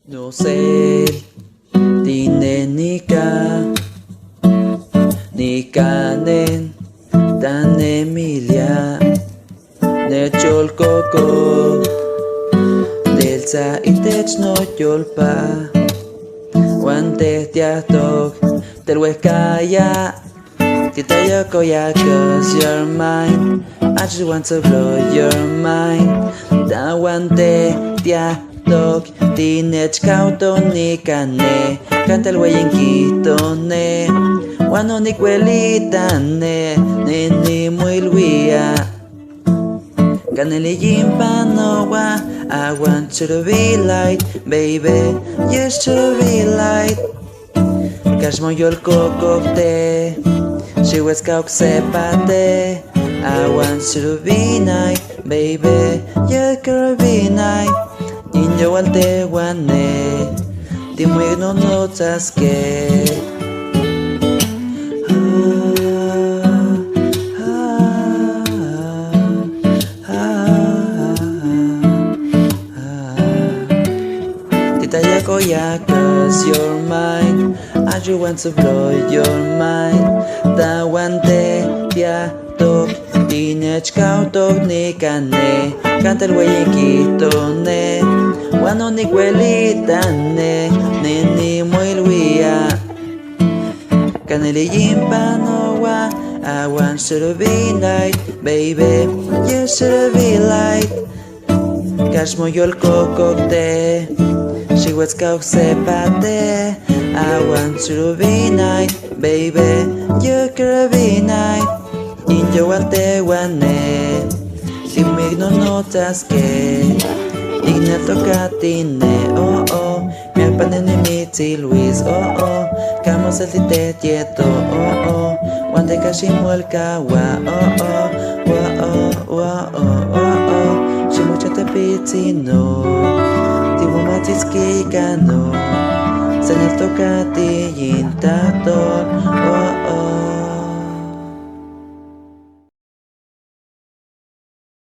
No sé, tine nikanen, tan Emilia, nechol coco, del sa itech no yolpa, guante tiatok, del huescaya, titaya koya, cause you're mine. I just want to blow your mind. Da guante tiatok, tinech kauto nikane, canta el wey en kitone, wano ni kuelitane, nini muy luia. Caneli yimpanoa, I want you to be light, baby, you should be light. Kashmo yol kokokte, she was kauk sepate. I want you to be night, baby, you could be night. Niño alte wane, dimwe no notas que. Titaya koya, cause you're mine. I just want to blow your mind. Da guante tiatok, tinech kautok nikane, canta el wey en kitone, wano ni kuelitane, nini muy luia. Caneli yimpanoa, I want you to be light, baby, you should be light. Kashmo yol kokokte, she was kauk sepate. I want you to be night, baby, you could be night. Inyo alte wane, dimig no notas que, digna tocatine, oh oh, mi alpanene miti Luis, oh oh, camos el tite tieto, oh oh, wande kashimo el kawa, oh oh, wa oh, wa oh, wa oh, shimucha te pitino, tibu matitski kano. Senel tocati yintator, oh